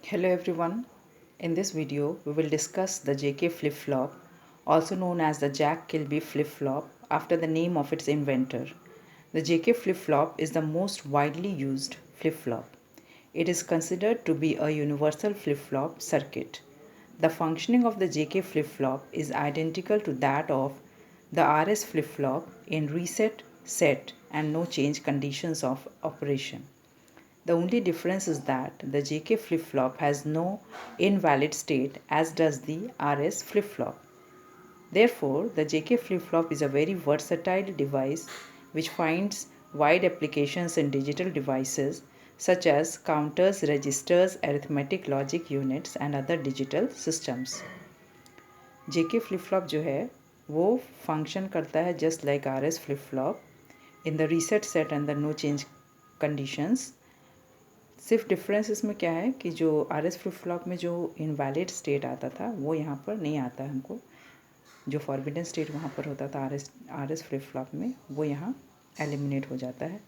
Hello everyone. In this video, we will discuss the JK flip-flop, also known as the Jack Kilby flip-flop after the name of its inventor. The JK flip-flop is the most widely used flip-flop. It is considered to be a universal flip-flop circuit. The functioning of the JK flip-flop is identical to that of the RS flip-flop in reset, set, and no change conditions of operation. The only difference is that the JK flip-flop has no invalid state as does the RS flip-flop. Therefore, the JK flip-flop is a very versatile device which finds wide applications in digital devices such as counters, registers, arithmetic logic units and other digital systems. JK flip-flop जो है वो function करता है just like RS flip-flop in the reset set and the no change conditions. सिर्फ difference इसमें क्या है कि जो आर एस फ्लिप फ्लॉप में जो इनवैलिड स्टेट आता था वो यहाँ पर नहीं आता है हमको। जो फॉरबिडन स्टेट वहाँ पर होता था आर एस फ्लिप फ्लॉप में वो यहाँ एलिमिनेट हो जाता है।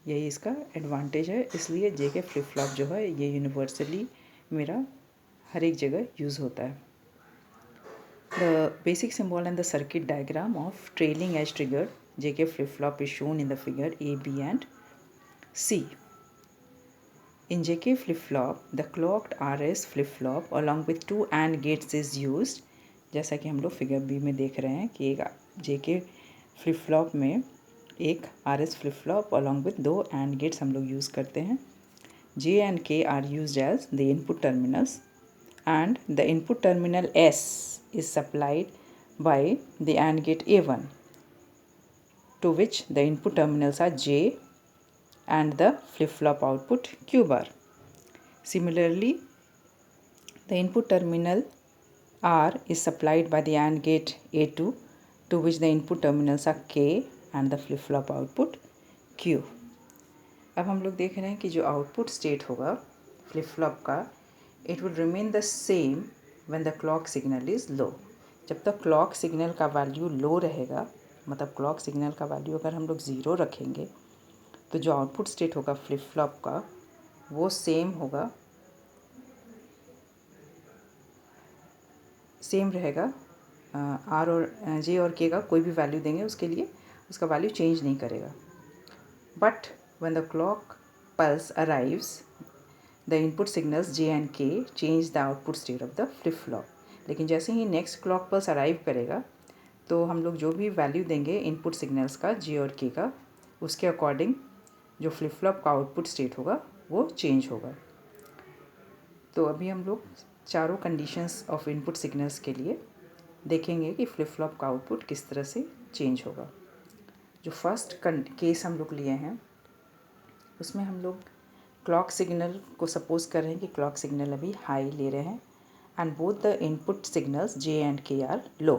यही इसका एडवांटेज है, इसलिए जेके फ्लिप फ्लॉप जो है ये यूनिवर्सली मेरा हर एक जगह यूज़ होता है। The basic symbol and the circuit diagram of trailing edge triggered JK flip flop is shown in the figure A B and C. In JK flip-flop, the clocked RS flip-flop along with two AND gates is used. जैसा कि हम लोग figure B में देख रहे हैं कि एक JK flip-flop में एक RS flip-flop along with दो AND gates हम लोग यूज़ करते हैं. J and K are used as the input terminals and the input terminal S is supplied by the AND gate A1 to which the input terminals are J and the flip-flop output Q bar. Similarly, the input terminal R is supplied by the AND gate A2 to which the input terminals are K and the flip-flop output Q. अब हम लोग देख रहे हैं कि जो output state होगा flip-flop का it will remain the same when the clock signal is low. जब तक क्लॉक सिग्नल का वैल्यू लो रहेगा, मतलब क्लॉक सिग्नल का वैल्यू अगर हम लोग ज़ीरो रखेंगे तो जो आउटपुट स्टेट होगा फ्लिप फ्लॉप का वो सेम होगा, सेम रहेगा. आर और जे और के का कोई भी वैल्यू देंगे उसके लिए उसका वैल्यू चेंज नहीं करेगा. But when the clock pulse arrives the input signals J and K change the output state of the flip flop. लेकिन जैसे ही नेक्स्ट क्लॉक पल्स अराइव करेगा तो हम लोग जो भी वैल्यू देंगे इनपुट सिग्नल्स का जे और के का उसके अकॉर्डिंग जो फ्लिप फ्लॉप का आउटपुट स्टेट होगा वो चेंज होगा. तो अभी हम लोग चारों कंडीशंस ऑफ इनपुट सिग्नल्स के लिए देखेंगे कि फ्लिप फ्लॉप का आउटपुट किस तरह से चेंज होगा. जो फर्स्ट केस हम लोग लिए हैं उसमें हम लोग क्लॉक सिग्नल को सपोज कर रहे हैं कि क्लॉक सिग्नल अभी हाई ले रहे हैं and both the input signals J and के आर लो.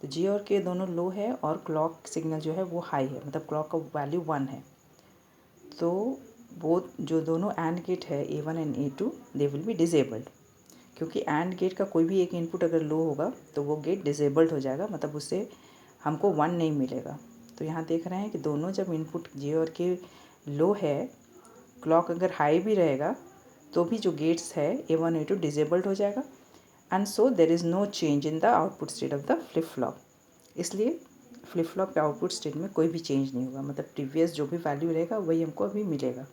तो जे और के दोनों लो है और क्लॉक सिग्नल जो है वो हाई है, मतलब क्लॉक का वैल्यू 1 है. तो वो जो दोनों AND गेट है A1 and A2 they will be disabled, क्योंकि AND गेट का कोई भी एक इनपुट अगर लो होगा तो वो गेट डिजेबल्ड हो जाएगा, मतलब उससे हमको 1 नहीं मिलेगा. तो यहाँ देख रहे हैं कि दोनों जब इनपुट जे और के लो है, क्लॉक अगर हाई भी रहेगा तो भी जो गेट्स है A1 A2 डिजेबल्ड हो जाएगा and so there is no change in the output state of the flip flop. इसलिए फ्लिप फ्लॉप के आउटपुट स्टेट में कोई भी चेंज नहीं होगा, मतलब प्रीवियस जो भी वैल्यू रहेगा वही हमको अभी मिलेगा.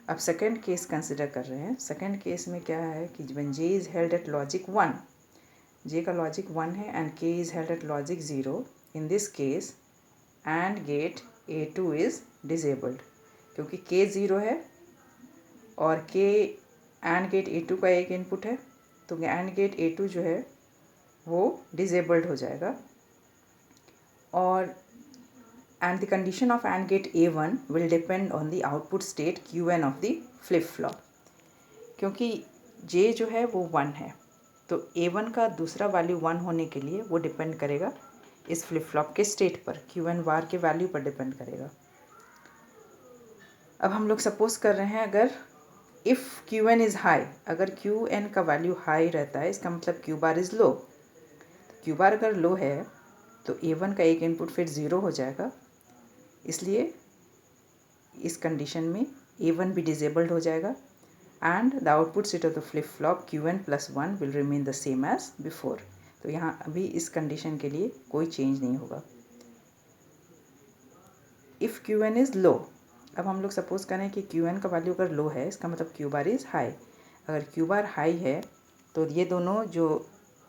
अब सेकंड केस कंसिडर कर रहे हैं. सेकंड केस में क्या है कि when J is held at logic 1, J का लॉजिक 1 है and K is held at logic 0. In this case AND gate A2 is disabled, क्योंकि के 0 है और के एंड गेट A2 का एक इनपुट है, तो एंड गेट A2 जो है वो डिजेबल्ड हो जाएगा. और and the condition of AND gate A1 will depend on the output state Qn of the flip flop. क्योंकि J जो है वो 1 है तो A1 का दूसरा वैल्यू 1 होने के लिए वो डिपेंड करेगा इस फ्लिप फ्लॉप के स्टेट पर, Qn बार के वैल्यू पर डिपेंड करेगा. अब हम लोग सपोज कर रहे हैं अगर इफ़ Qn इज़ हाई, अगर Qn का वैल्यू हाई रहता है इसका मतलब Q bar is low. Q बार अगर लो है तो A1 का एक इनपुट फिर 0 हो जाएगा, इसलिए इस कंडीशन में A1 भी डिजेबल्ड हो जाएगा and the output state of the flip flop Qn plus 1 will remain the same as before. तो यहाँ अभी इस कंडीशन के लिए कोई चेंज नहीं होगा. इफ़ Qn इज़ लो, अब हम लोग सपोज करें कि Qn का वैल्यू अगर लो है, इसका मतलब Q बार इज़ हाई. अगर Q बार हाई है तो ये दोनों जो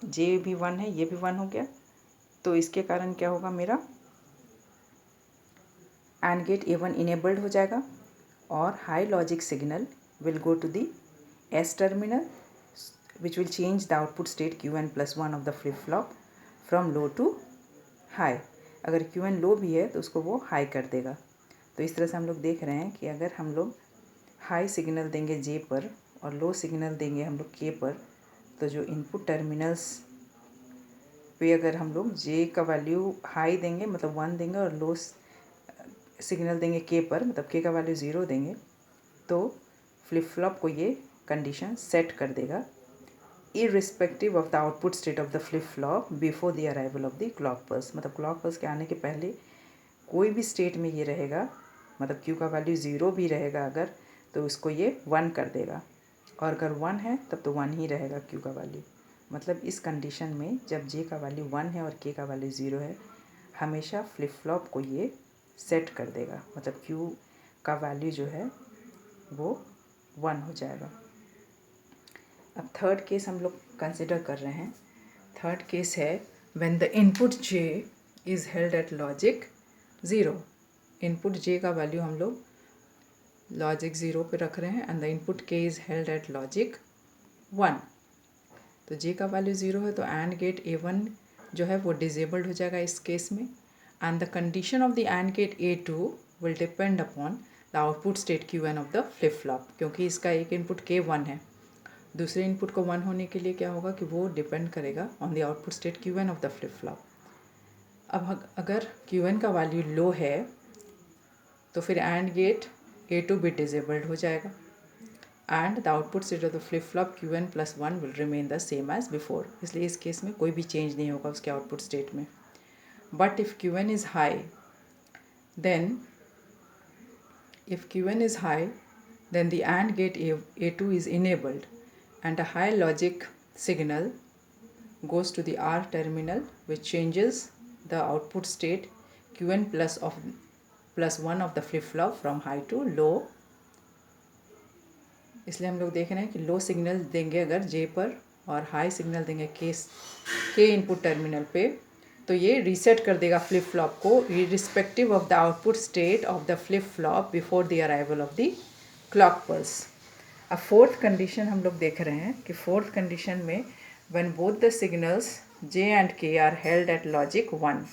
J भी 1 है, ये भी 1 हो गया. तो इसके कारण क्या होगा, मेरा AND गेट A1 इनेबल्ड हो जाएगा और high logic signal will go to the S terminal, which will change the output state Qn plus 1 of the flip flop from low to high. अगर Qn लो भी है तो उसको वो हाई कर देगा. तो इस तरह से हम लोग देख रहे हैं कि अगर हम लोग हाई सिग्नल देंगे J पर और लो सिग्नल देंगे हम लोग K पर, तो जो इनपुट टर्मिनल्स पे अगर हम लोग J का वैल्यू हाई देंगे मतलब 1 देंगे और लो सिग्नल देंगे K पर मतलब K का वैल्यू 0 देंगे, तो फ्लिप फ्लॉप को ये कंडीशन सेट कर देगा irrespective of the output state of the flip flop before the arrival of the clock pulse. मतलब क्लॉक पल्स के आने के पहले कोई भी स्टेट में ये रहेगा, मतलब Q का वैल्यू 0 भी रहेगा अगर, तो उसको ये 1 कर देगा, और अगर 1 है तब तो 1 ही रहेगा Q का वैल्यू. मतलब इस कंडीशन में जब J का वैल्यू 1 है और K का वैल्यू 0 है, हमेशा फ्लिप फ्लॉप को ये सेट कर देगा. मतलब Q का वैल्यू जो है वो 1 हो जाएगा. अब थर्ड केस हम लोग कंसिडर कर रहे हैं. थर्ड केस है when the input J is held at logic 0. Input J का वैल्यू हम लोग लॉजिक 0 पे रख रहे हैं and the input K is held at logic 1. तो J का वैल्यू 0 है तो AND गेट A1 जो है वो डिजेबल्ड हो जाएगा इस केस में, and the condition of the AND gate A2 will depend upon the output state Qn of the flip flop. क्योंकि इसका एक इनपुट K1 है, दूसरे इनपुट को 1 होने के लिए क्या होगा कि वो डिपेंड करेगा on the output state Qn of the flip flop. अब अगर Qn का वैल्यू लो है तो फिर AND गेट A2 भी डिजेबल्ड हो जाएगा and the output state of the flip flop Qn plus 1 will remain the same as before. इसलिए इस केस में कोई भी चेंज नहीं होगा उसके आउटपुट स्टेट में. But if Qn is high, then if Qn is high, then the AND gate A2 is enabled and a high logic signal goes to the R terminal, which changes the output state Qn plus 1 of the flip flop from high to low. इसलिए हम लोग देख रहे हैं कि low signal देंगे अगर J पर और हाई सिग्नल देंगे K इनपुट टर्मिनल पे, तो ये रीसेट कर देगा फ्लिप फ्लॉप को irrespective of the output state of the flip flop before the arrival of the clock pulse. अब फोर्थ कंडीशन हम लोग देख रहे हैं कि फोर्थ कंडीशन में when both the signals J and K are held at logic 1.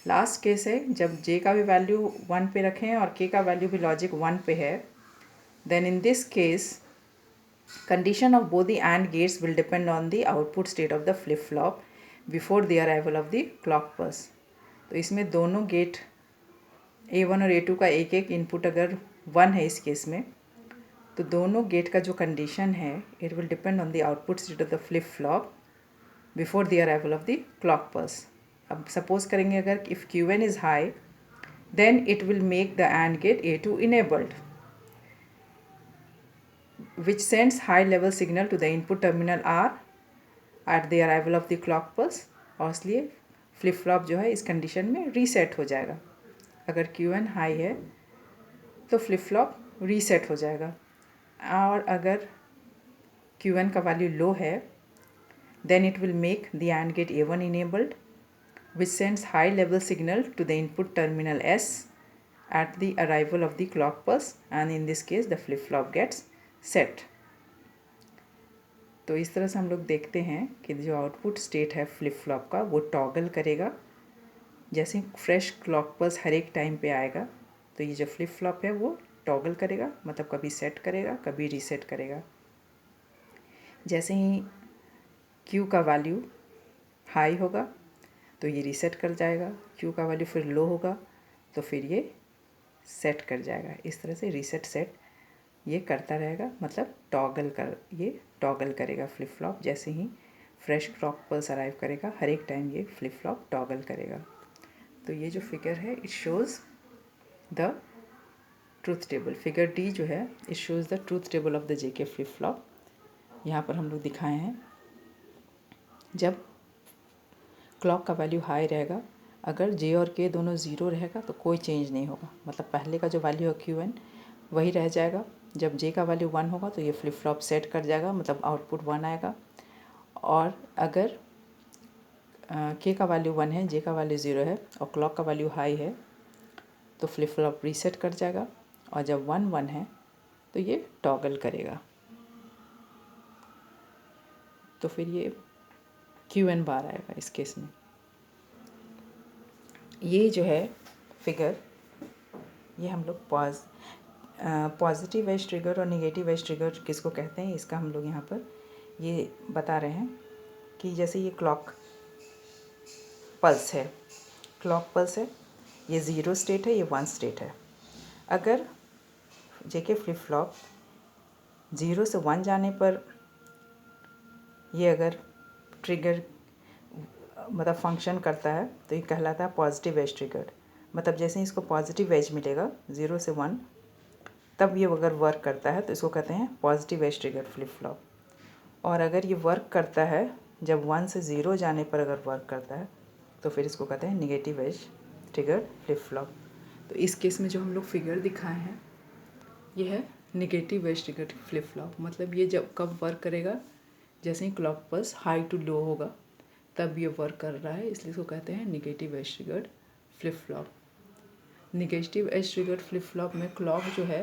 Last case है जब J का भी वैल्यू 1 पे रखें और K का वैल्यू भी लॉजिक 1 पे है, then in this case condition of both the AND gates will depend on the output state of the flip flop before the arrival of the clock pulse. तो इसमें दोनों गेट A1 और A2 का एक एक input अगर 1 है इस केस में, तो दोनों गेट का जो कंडीशन है it will depend on the output state of the flip flop before the arrival of the clock pulse. अब सपोज करेंगे अगर if Qn is high, then it will make the AND gate A2 enabled, which sends high level signal to the input terminal R at the arrival of the clock pulse. और इसलिए flip flop जो है इस condition में reset हो जाएगा. अगर Qn high है तो फ्लिप फ्लॉप रीसेट हो जाएगा, और अगर Qn का वैल्यू लो है then it will make the AND gate A1 enabled, which sends high level signal to the input terminal S at the arrival of the clock pulse, and in this case the flip flop gets set. तो इस तरह से हम लोग देखते हैं कि जो आउटपुट स्टेट है फ्लिप फ्लॉप का वो टॉगल करेगा. जैसे ही फ्रेश क्लॉक पल्स हर एक टाइम पे आएगा तो ये जो फ्लिप फ्लॉप है वो टॉगल करेगा, मतलब कभी सेट करेगा कभी रीसेट करेगा. जैसे ही Q का वैल्यू हाई होगा तो ये रीसेट कर जाएगा, Q का वैल्यू फिर लो होगा तो फिर ये सेट कर जाएगा. इस तरह से रीसेट सेट ये करता रहेगा, मतलब ये टॉगल करेगा फ्लिप फ्लॉप. जैसे ही फ्रेश क्लॉक पल्स अराइव करेगा हर एक टाइम ये फ्लिप फ्लॉप टॉगल करेगा. तो ये जो फिगर है it shows the truth table. Figure D जो है it shows the truth table of the JK flip flop. यहाँ पर हम लोग दिखाए हैं जब क्लॉक का वैल्यू हाई रहेगा, अगर जे और के दोनों ज़ीरो रहेगा तो कोई चेंज नहीं होगा, मतलब पहले का जो वैल्यू है क्यू एन वही रह जाएगा। जब जे का वैल्यू 1 होगा तो ये फ्लिप फ्लॉप सेट कर जाएगा, मतलब आउटपुट 1 आएगा। और अगर के का वैल्यू 1 है, जे का वैल्यू 0 है और क्लॉक का वैल्यू हाई है तो फ्लिप फ्लॉप रीसेट कर जाएगा। और जब 1 1 है तो ये टॉगल करेगा, तो फिर ये क्यू एन बार आएगा इस केस में। ये जो है फिगर, ये हम लोग पॉजिटिव एज ट्रिगर और नेगेटिव एज ट्रिगर किसको कहते हैं, इसका हम लोग यहाँ पर ये बता रहे हैं कि जैसे ये क्लॉक पल्स है, ये 0 स्टेट है, ये 1 स्टेट है। अगर जेके फ्लिप फ्लॉप 0 से 1 जाने पर ये अगर ट्रिगर मतलब फंक्शन करता है तो ये कहलाता है पॉजिटिव एज ट्रिगर। मतलब जैसे ही इसको पॉजिटिव एज मिलेगा 0 से 1, तब ये अगर वर्क करता है तो इसको कहते हैं positive edge trigger flip flop. और अगर ये वर्क करता है जब 1 से 0 जाने पर अगर वर्क करता है तो फिर इसको कहते हैं negative edge trigger flip flop. तो इस केस में जो हम लोग फिगर दिखाए हैं ये है negative edge trigger flip flop. मतलब ये जब कब वर्क करेगा, जैसे ही clock pulse high to low होगा तब ये वर्क कर रहा है, इसलिए इसको कहते हैं negative edge triggered flip flop. Negative edge triggered flip flop में क्लॉक जो है,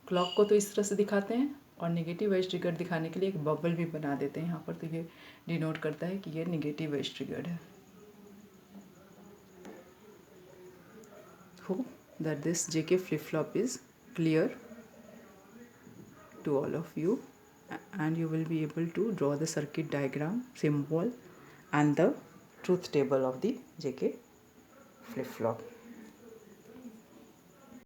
क्लॉक को तो इस तरह से दिखाते हैं और नेगेटिव एज ट्रिगर दिखाने के लिए एक बबल भी बना देते हैं यहाँ पर, तो ये डिनोट करता है कि ये नेगेटिव एज ट्रिगर्ड है। Hope that this JK flip-flop is clear to all of you, and you will be able to draw the circuit diagram, symbol and the truth table of the JK flip-flop.